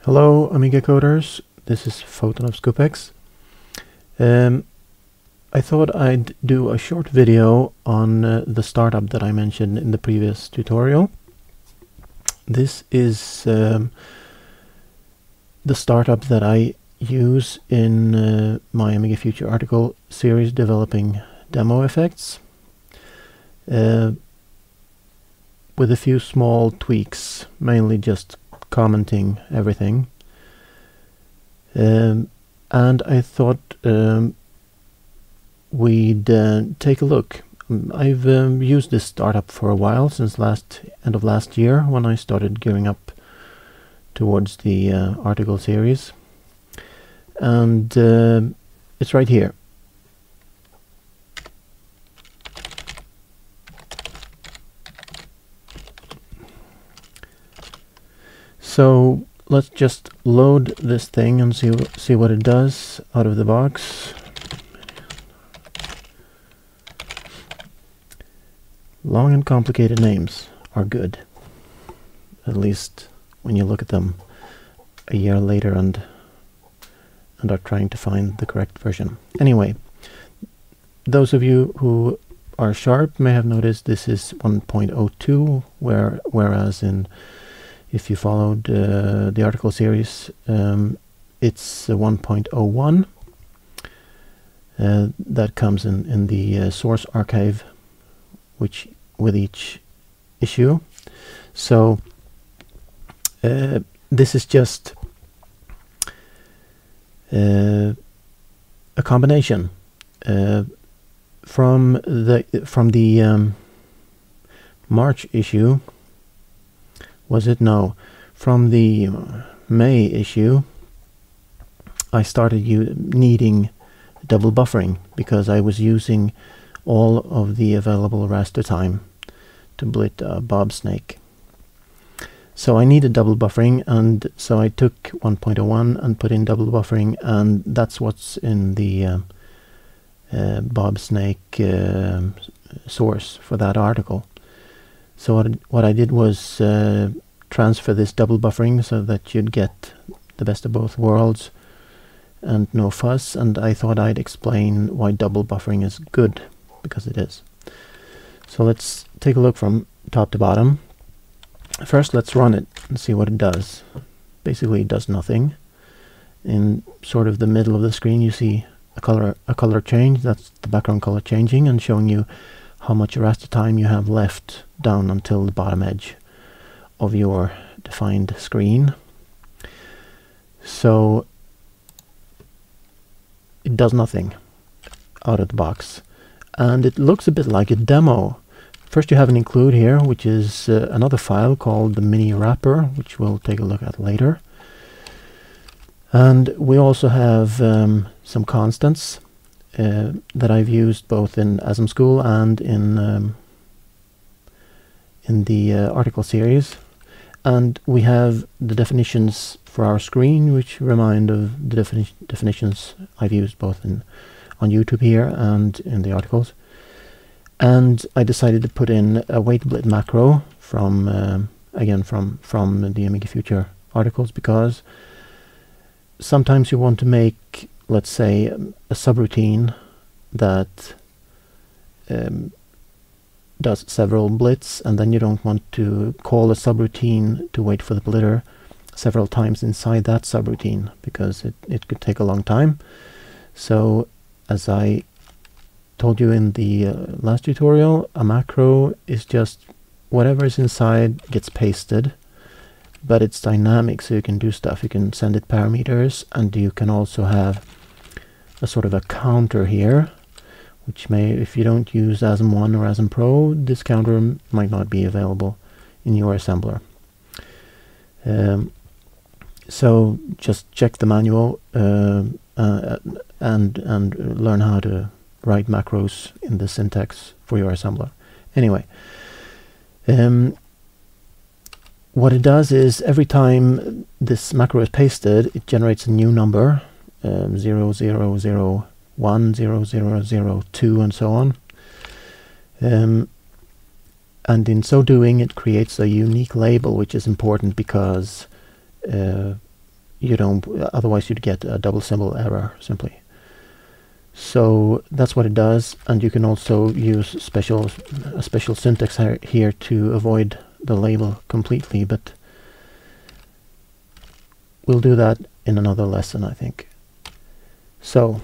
Hello Amiga coders, this is Photon of Scopex. I thought I'd do a short video on the startup that I mentioned in the previous tutorial. This is the startup that I use in my Amiga Future article series developing demo effects with a few small tweaks, mainly just commenting everything. And I thought we'd take a look. I've used this startup for a while, since end of last year, when I started gearing up towards the article series, and it's right here. So let's just load this thing and see what it does out of the box. Long and complicated names are good, at least when you look at them a year later and are trying to find the correct version. Anyway, those of you who are sharp may have noticed this is 1.02, whereas if you followed the article series, it's 1.01. That comes in the source archive, which with each issue. So this is just a combination from the March issue. Was it? No. From the May issue, I started needing double buffering because I was using all of the available raster time to blit Bob Snake. So I needed double buffering, and so I took 1.01 and put in double buffering, and that's what's in the Bob Snake source for that article. So what I did was transfer this double buffering so that you'd get the best of both worlds and no fuss, and I thought I'd explain why double buffering is good, because it is. So let's take a look from top to bottom. First, let's run it and see what it does. Basically it does nothing. In sort of the middle of the screen you see a color change. That's the background color changing and showing you how much raster time you have left down until the bottom edge of your defined screen. So it does nothing out of the box, and it looks a bit like a demo. First you have an include here, which is another file called the mini wrapper, which we'll take a look at later. And we also have some constants that I've used both in Asm School and in the article series. And we have the definitions for our screen, which remind of the definitions I've used both on YouTube here and in the articles. And I decided to put in a wait blit macro from again from the Amiga Future articles, because sometimes you want to make, let's say, a subroutine that does several blits, and then you don't want to call a subroutine to wait for the blitter several times inside that subroutine, because it could take a long time. So, as I told you in the last tutorial, a macro is just whatever is inside gets pasted, but it's dynamic, so you can do stuff. You can send it parameters, and you can also have a sort of a counter here, which may, if you don't use ASM1 or ASM Pro, this counter might not be available in your assembler. So just check the manual and learn how to write macros in the syntax for your assembler. Anyway, what it does is every time this macro is pasted, it generates a new number, 0001, 0002, and so on. And in so doing, it creates a unique label, which is important because you don't, otherwise you'd get a double symbol error simply. So that's what it does, and you can also use a special syntax here to avoid the label completely, but we'll do that in another lesson, I think. So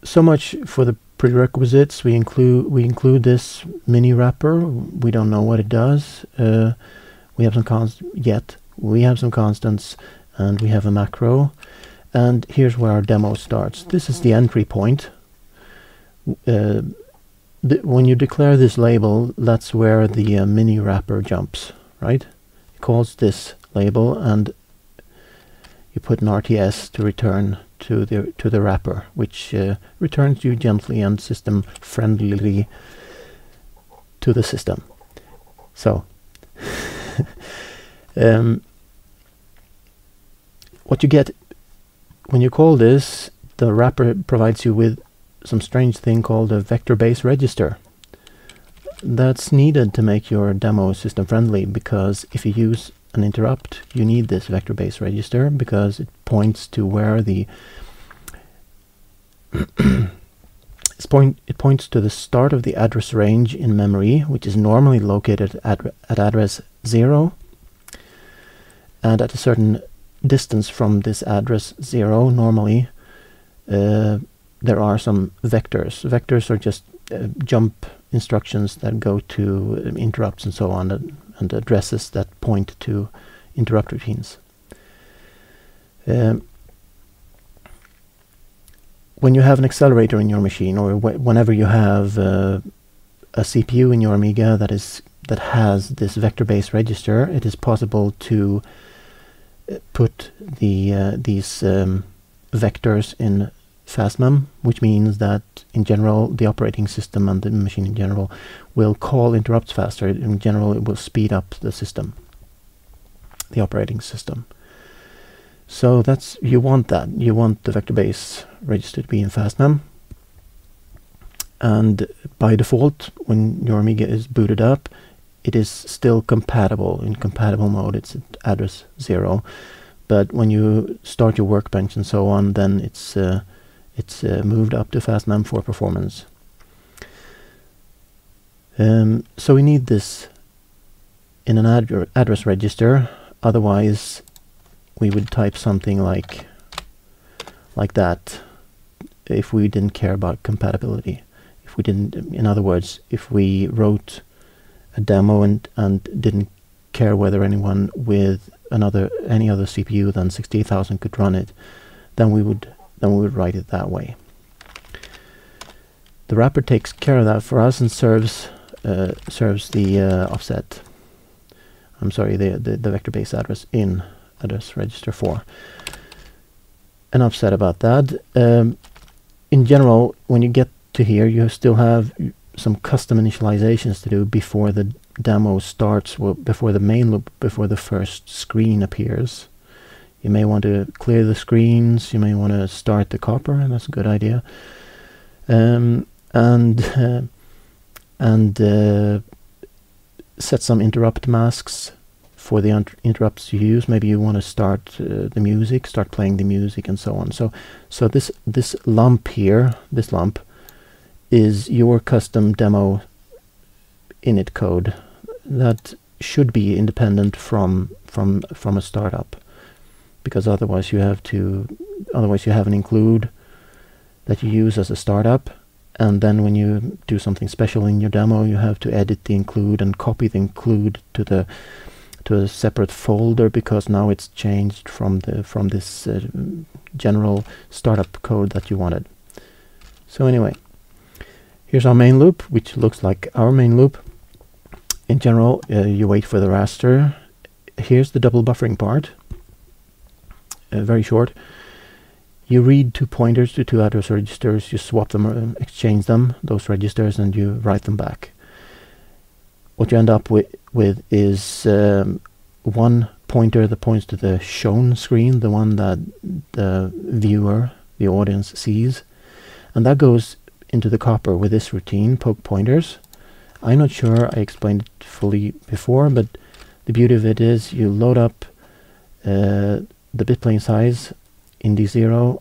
so much for the prerequisites. We include this mini wrapper. We don't know what it does. We have some we have some constants, and we have a macro. And here's where our demo starts. This is the entry point. When you declare this label, that's where the mini wrapper jumps, right? It calls this label, and you put an RTS to return to the wrapper, which returns you gently and system friendlily to the system. So what you get when you call this, the wrapper provides you with some strange thing called a vector base register. That's needed to make your demo system friendly, because if you use an interrupt, you need this vector base register, because it points to where the it points to the start of the address range in memory, which is normally located at address 0, and at a certain distance from this address 0 normally there are some vectors. Vectors are just jump instructions that go to interrupts and so on, and addresses that point to interrupt routines. When you have an accelerator in your machine, or whenever you have a CPU in your Amiga that has this vector base register, it is possible to put these vectors in fastmem, which means that in general the operating system and the machine in general will call interrupts faster. In general, it will speed up the system, the operating system. So you want that. You want the vector base register to be in fastmem, and by default, when your Amiga is booted up, it is still compatible. In compatible mode, it's at address 0. But when you start your workbench and so on, then it's moved up to fastmem for performance. So we need this in an address register. Otherwise, we would type something like that if we didn't care about compatibility. If we didn't, in other words, if we wrote a demo and didn't care whether anyone with any other CPU than 68,000 could run it, then we would write it that way. The wrapper takes care of that for us and serves the offset. I'm sorry, the vector base address in address register 4. Enough said about that. In general, when you get to here, you still have some custom initializations to do before the demo starts, before the main loop, before the first screen appears. You may want to clear the screens, you may want to start the copper, and that's a good idea. Set some interrupt masks for the interrupts you use. Maybe you want to start the music, start playing the music, and so on. So this lump here, this lump, is your custom demo init code that should be independent from a startup, because otherwise you have an include that you use as a startup, and then when you do something special in your demo, you have to edit the include and copy the include to a separate folder, because now it's changed from this general startup code that you wanted. So anyway, here's our main loop, which looks like our main loop. In general, you wait for the raster. Here's the double buffering part. Very short. You read 2 pointers to 2 address registers, you swap them, exchange them, those registers, and you write them back. What you end up with is one pointer that points to the shown screen, the one that the viewer, the audience, sees, and that goes into the copper with this routine, poke pointers. I'm not sure I explained it fully before, but The beauty of it is you load up the bitplane size in D0,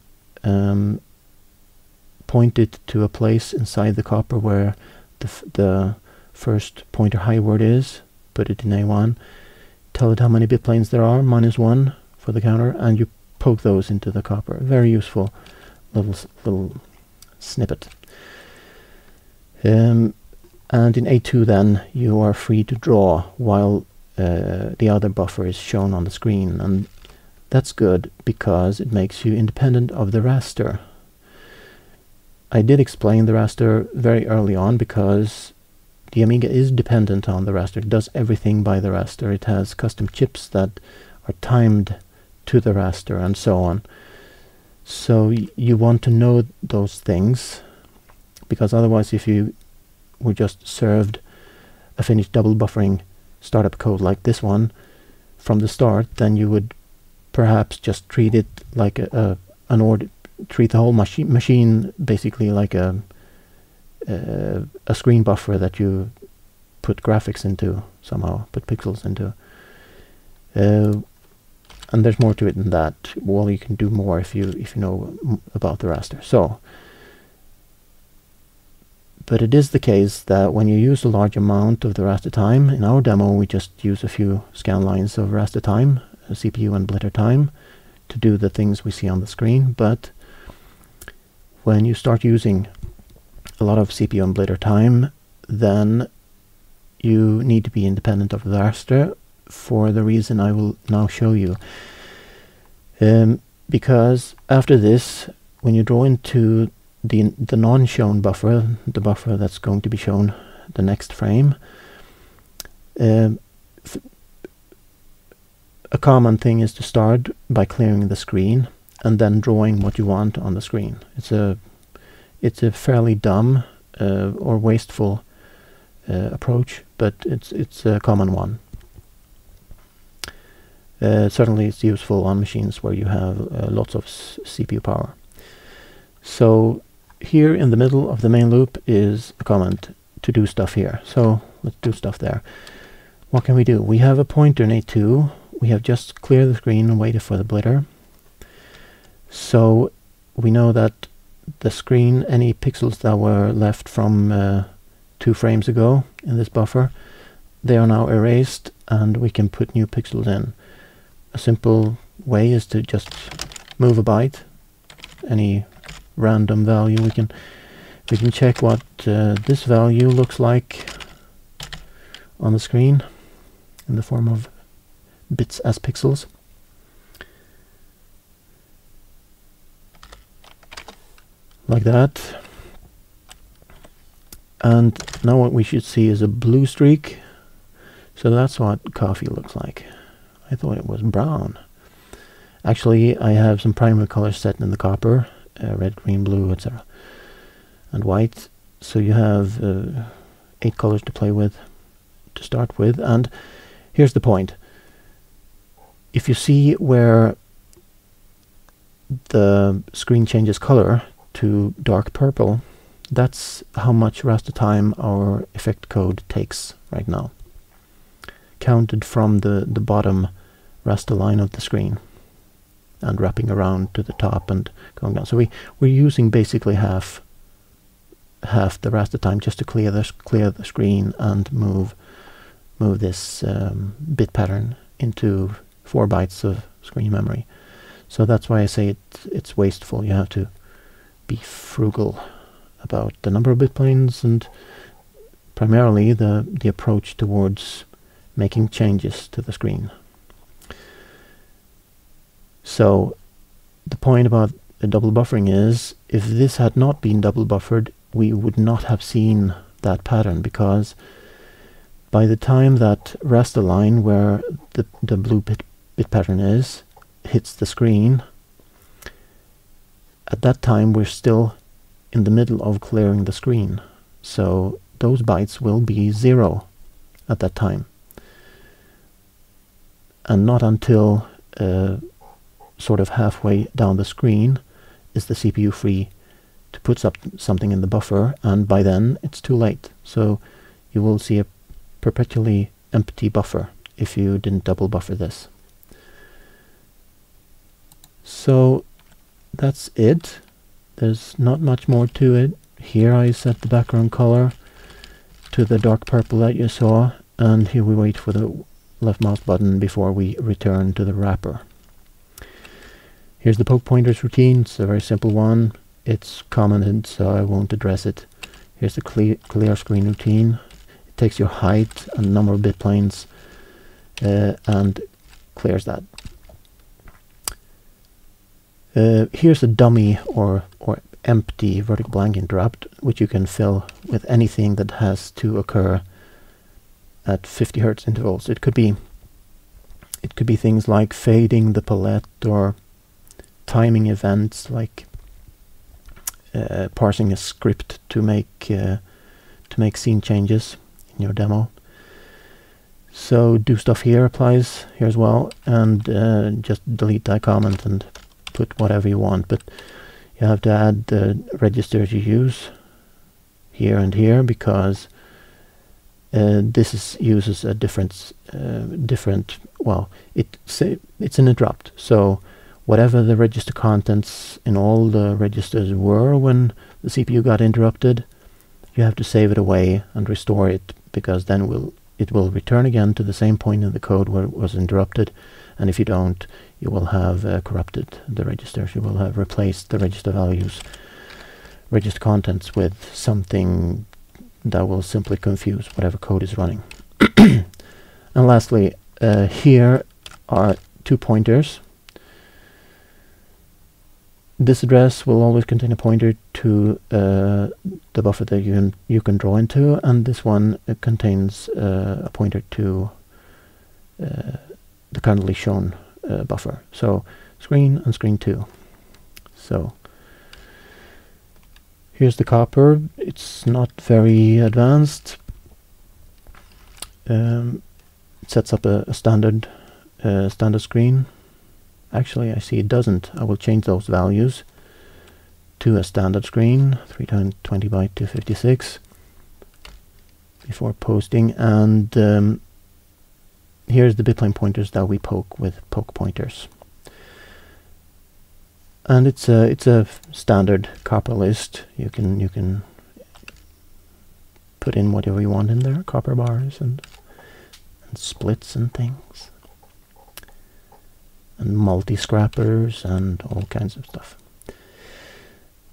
point it to a place inside the copper where the first pointer high word is, put it in A1, tell it how many bitplanes there are, -1 for the counter, and you poke those into the copper. Very useful little snippet. And in A2 then you are free to draw while the other buffer is shown on the screen, and that's good because it makes you independent of the raster. I did explain the raster very early on because the Amiga is dependent on the raster. It does everything by the raster. It has custom chips that are timed to the raster and so on. So you want to know those things, because otherwise if you were just served a finished double buffering startup code like this one from the start, then you would perhaps just treat it like treat the whole machine basically like a screen buffer that you put graphics into somehow, put pixels into. And there's more to it than that. Well, you can do more if you know about the raster. So, but it is the case that when you use a large amount of the raster time, in our demo we just use a few scan lines of raster time, CPU and blitter time, to do the things we see on the screen. But when you start using a lot of CPU and blitter time, then you need to be independent of the raster, for the reason I will now show you. Because after this, when you draw into the non-shown buffer, the buffer that's going to be shown the next frame, a common thing is to start by clearing the screen and then drawing what you want on the screen. It's a fairly dumb or wasteful approach, but it's a common one. Certainly it's useful on machines where you have lots of CPU power. So here in the middle of the main loop is a comment to do stuff here. So let's do stuff there. What can we do? We have a pointer in A2. We have just cleared the screen and waited for the blitter. So we know that the screen, any pixels that were left from 2 frames ago in this buffer, they are now erased and we can put new pixels in. A simple way is to just move a byte, any random value. We can check what this value looks like on the screen in the form of bits as pixels. Like that. And now what we should see is a blue streak. So that's what coffee looks like. I thought it was brown. Actually, I have some primary colors set in the copper, red, green, blue, etc. and white. So you have 8 colors to play with to start with. And here's the point. If you see where the screen changes color to dark purple, that's how much raster time our effect code takes right now, counted from the bottom raster line of the screen and wrapping around to the top and going down. So we're using basically half the raster time just to clear the screen and move this bit pattern into 4 bytes of screen memory. So that's why I say it's wasteful. You have to be frugal about the number of bitplanes and primarily the approach towards making changes to the screen. So the point about the double buffering is, if this had not been double buffered, we would not have seen that pattern, because by the time that raster line where the blue bit pattern is hits the screen, at that time we're still in the middle of clearing the screen. So those bytes will be 0 at that time. And not until sort of halfway down the screen is the CPU free to put something in the buffer, and by then it's too late. So you will see a perpetually empty buffer if you didn't double buffer this. So that's it. There's not much more to it. Here I set the background color to the dark purple that you saw, and here we wait for the left mouse button before we return to the wrapper. Here's the poke pointers routine. It's a very simple one. It's commented, so I won't address it. Here's the clear screen routine. It takes your height and number of bit planes and clears that. Here's a dummy or empty vertical blank interrupt, which you can fill with anything that has to occur at 50 Hz intervals. It could be things like fading the palette, or timing events like parsing a script to make scene changes in your demo. So do stuff here applies here as well, and just delete that comment and put whatever you want, but you have to add the registers you use here and here, because this uses a different well, it's an interrupt. So whatever the register contents in all the registers were when the CPU got interrupted, you have to save it away and restore it, because then it will return again to the same point in the code where it was interrupted. And if you don't, you will have corrupted the registers. You will have replaced the register values, register contents, with something that will simply confuse whatever code is running. And lastly, here are 2 pointers. This address will always contain a pointer to the buffer that you can draw into, and this one contains a pointer to the currently shown buffer. So screen and screen 2. So here's the copper. It's not very advanced. It sets up a standard screen. Actually, I see it doesn't. I will change those values to a standard screen, 320 by 256, before posting. And here's the bitplane pointers that we poke with poke pointers. And it's a standard copper list. You can put in whatever you want in there, copper bars and splits and things, and multi-scrappers and all kinds of stuff.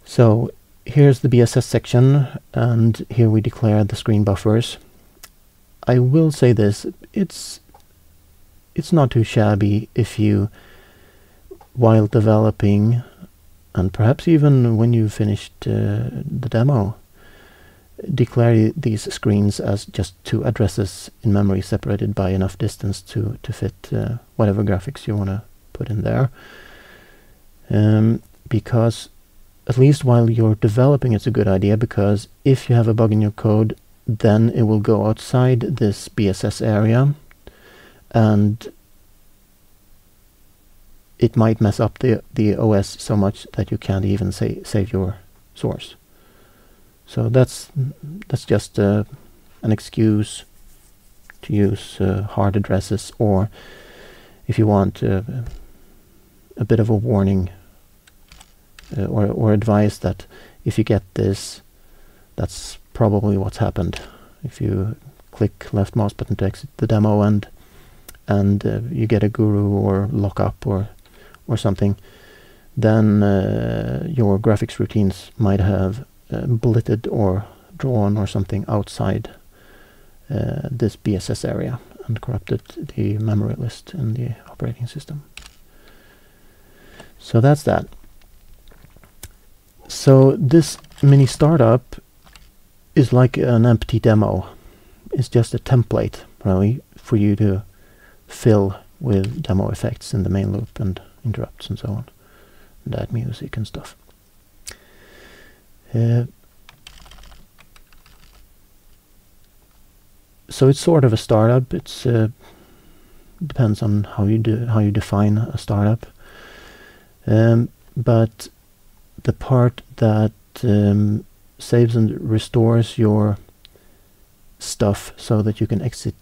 So here's the BSS section, and here we declare the screen buffers. I will say this, it's not too shabby if you, while developing, and perhaps even when you finished the demo, declare these screens as just 2 addresses in memory separated by enough distance to fit whatever graphics you want to put in there. Because at least while you're developing, it's a good idea, because if you have a bug in your code, then it will go outside this BSS area, and it might mess up the OS so much that you can't even save your source. So that's just an excuse to use hard addresses, or if you want a bit of a warning or advice that if you get this, that's probably what's happened. If you click left mouse button to exit the demo and you get a guru or lockup or something, then your graphics routines might have blitted or drawn or something outside this BSS area and corrupted the memory list in the operating system. So that's that. So this mini startup is like an empty demo. It's just a template, really, for you to fill with demo effects in the main loop and interrupts and so on, and add music and stuff. So it's sort of a startup. It's depends on how you define a startup. But the part that saves and restores your stuff so that you can exit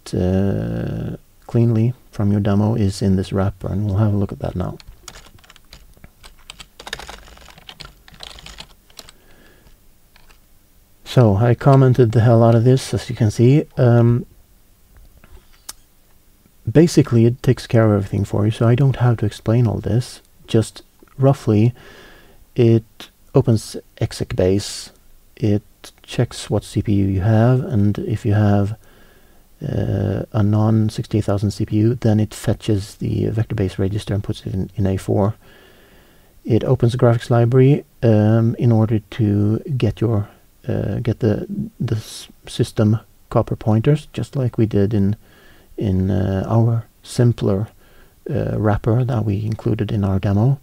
cleanly from your demo is in this wrapper, and we'll have a look at that now. So I commented the hell out of this, as you can see. Basically it takes care of everything for you, so I don't have to explain all this. Just roughly, it opens exec base, it checks what CPU you have, and if you have a non-68,000 CPU, then it fetches the vector base register and puts it in A4. It opens the graphics library in order to get your the system copper pointers, just like we did in our simpler wrapper that we included in our demo.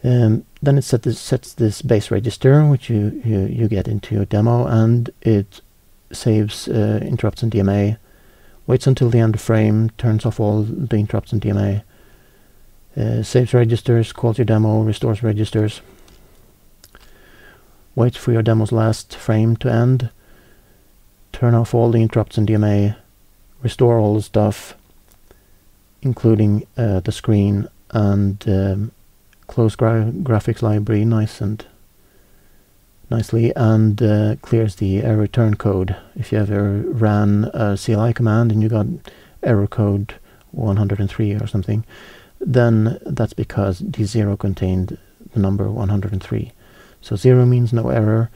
Then it sets this base register, which you get into your demo, and it saves interrupts and DMA, waits until the end of frame, turns off all the interrupts and DMA, saves registers, calls your demo, restores registers, waits for your demo's last frame to end, turn off all the interrupts and DMA, restore all the stuff, including the screen, and close graphics library nicely, and clears the error return code. If you ever ran a CLI command and you got error code 103 or something, then that's because D0 contained the number 103. So 0 means no error.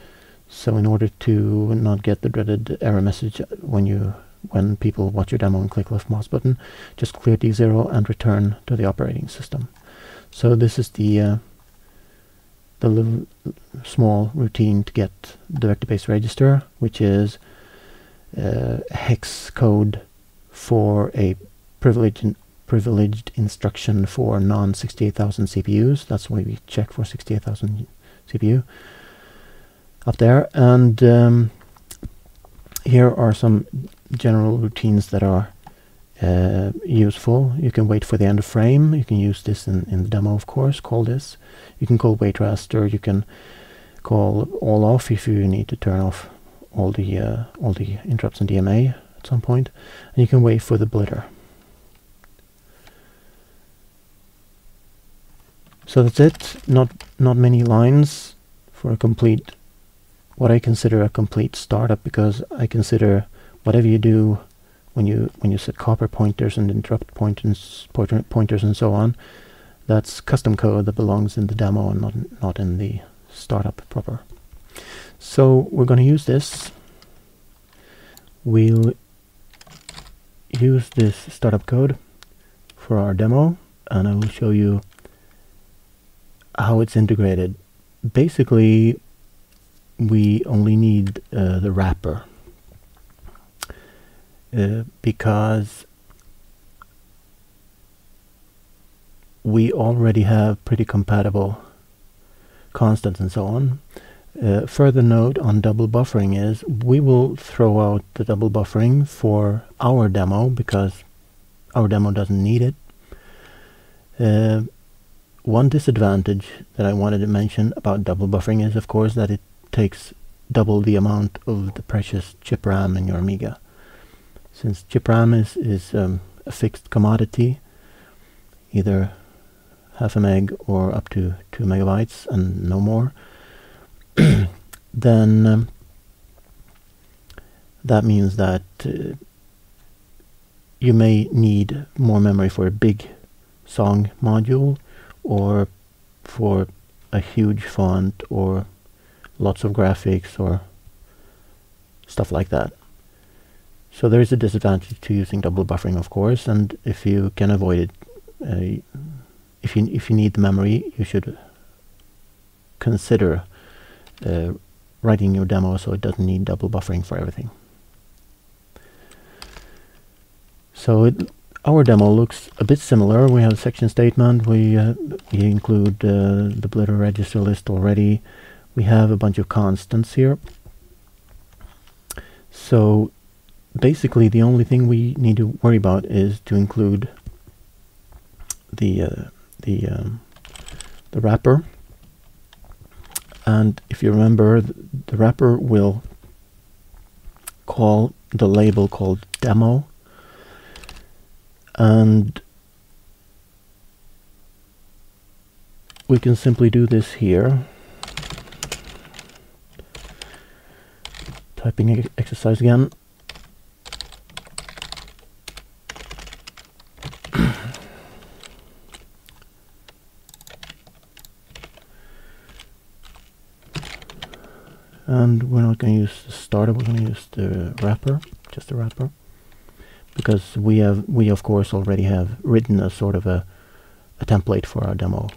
So in order to not get the dreaded error message when people watch your demo and click left mouse button, just clear D0 and return to the operating system. So this is the little small routine to get the vector base register, which is hex code for a privileged instruction for non-68,000 CPUs. That's why we check for 68,000 CPU up there. And here are some general routines that are useful. You can wait for the end of frame. You can use this in the demo, of course. Call this. You can call wait raster. You can call all off if you need to turn off all the interrupts and DMA at some point. And you can wait for the blitter. So that's it. Not many lines for a complete, what I consider a complete startup, because I consider whatever you do when you set copper pointers and interrupt pointers and so on, that's custom code that belongs in the demo and not in the startup proper. So we're going to use this. We'll use this startup code for our demo, and I will show you how it's integrated. Basically, we only need the wrapper. Because we already have pretty compatible constants and so on. Further note on double buffering is we will throw out the double buffering for our demo because our demo doesn't need it. One disadvantage that I wanted to mention about double buffering is, of course, that it takes double the amount of the precious chip RAM in your Amiga. Since chip RAM is a fixed commodity, either half a meg or up to 2 megabytes and no more, then that means that you may need more memory for a big song module, or for a huge font, or lots of graphics, or stuff like that. So there is a disadvantage to using double buffering, of course, and if you can avoid it, if you need the memory, you should consider writing your demo so it doesn't need double buffering for everything. So our demo looks a bit similar. We have a section statement. We include the blitter register list already. We have a bunch of constants here. So basically the only thing we need to worry about is to include the wrapper. And if you remember, the wrapper will call the label called demo, And we can simply do this here. Typing exercise again. And we're not going to use the starter, we're going to use the wrapper, just the wrapper, because we of course already have written a sort of a template for our demo.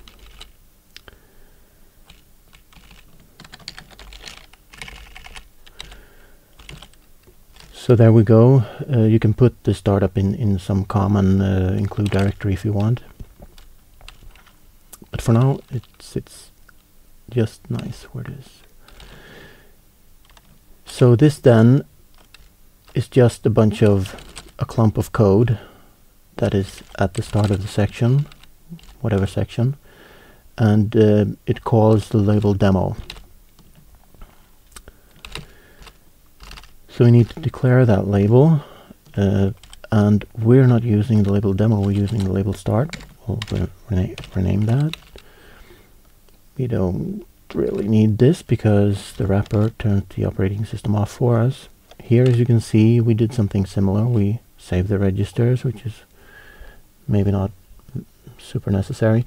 So there we go. You can put the startup in some common include directory if you want, but for now it's just nice where it is. So this then is just a clump of code that is at the start of the section, whatever section, and it calls the label demo. So we need to declare that label, and we're not using the label demo, we're using the label start. We'll rename that. We don't really need this because the wrapper turned the operating system off for us. Here, as you can see, we did something similar. We saved the registers, which is maybe not super necessary.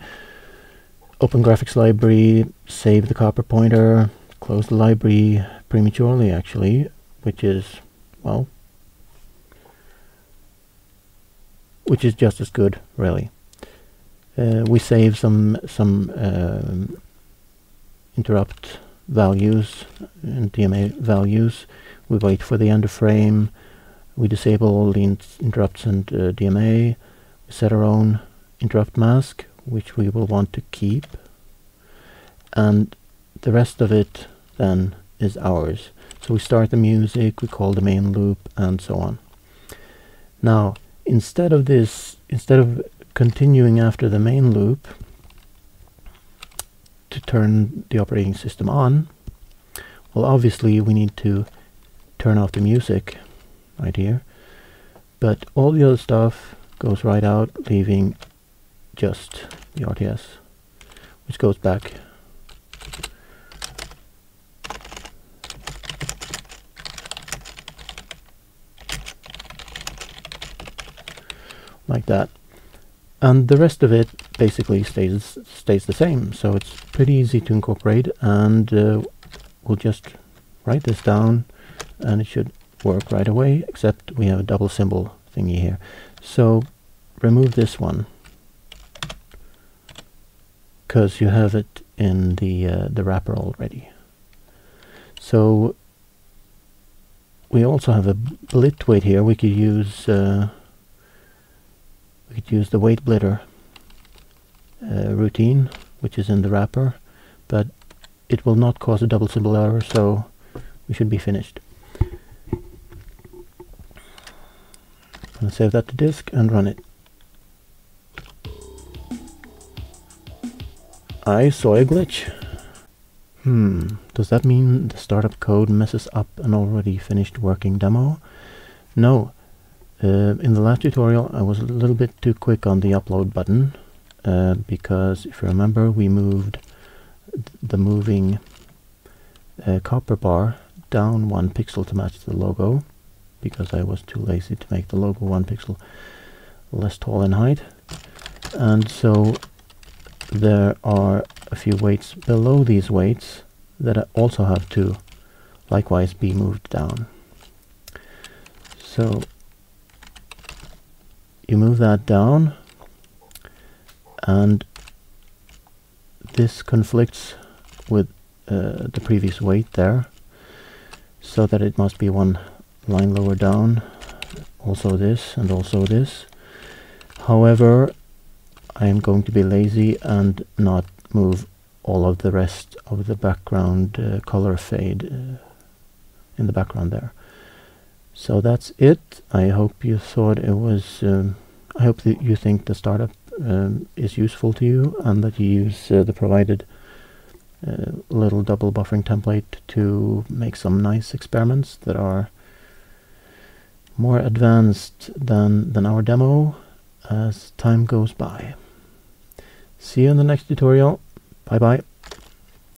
Open graphics library, save the copper pointer, close the library prematurely actually, which is, well, which is just as good, really. We save some interrupt values and DMA values. We wait for the end of frame. We disable all the interrupts and DMA. We set our own interrupt mask, which we will want to keep. And the rest of it then is ours. So we start the music, we call the main loop, and so on. Now, instead of continuing after the main loop to turn the operating system on, well, obviously we need to turn off the music right here, but all the other stuff goes right out, leaving just the RTS, which goes back. Like that. And the rest of it basically stays the same, so it's pretty easy to incorporate, and we'll just write this down and it should work right away, except we have a double symbol thingy here. So remove this one because you have it in the wrapper already. So we also have a blit weight here. We could use the wait blitter routine, which is in the wrapper, but it will not cause a double symbol error, so we should be finished. I'll save that to disk and run it. I saw a glitch. Does that mean the startup code messes up an already finished working demo? No. In the last tutorial I was a little bit too quick on the upload button, because if you remember, we moved the moving copper bar down 1 pixel to match the logo, because I was too lazy to make the logo 1 pixel less tall in height. And so there are a few weights below these weights that also have to likewise be moved down. So you move that down, and this conflicts with the previous weight there, so that it must be one line lower down, also this and also this. However, I am going to be lazy and not move all of the rest of the background color fade in the background there. So that's it. I hope you thought it was I hope that you think the startup is useful to you, and that you use the provided little double buffering template to make some nice experiments that are more advanced than our demo, as time goes by. See you in the next tutorial. Bye bye.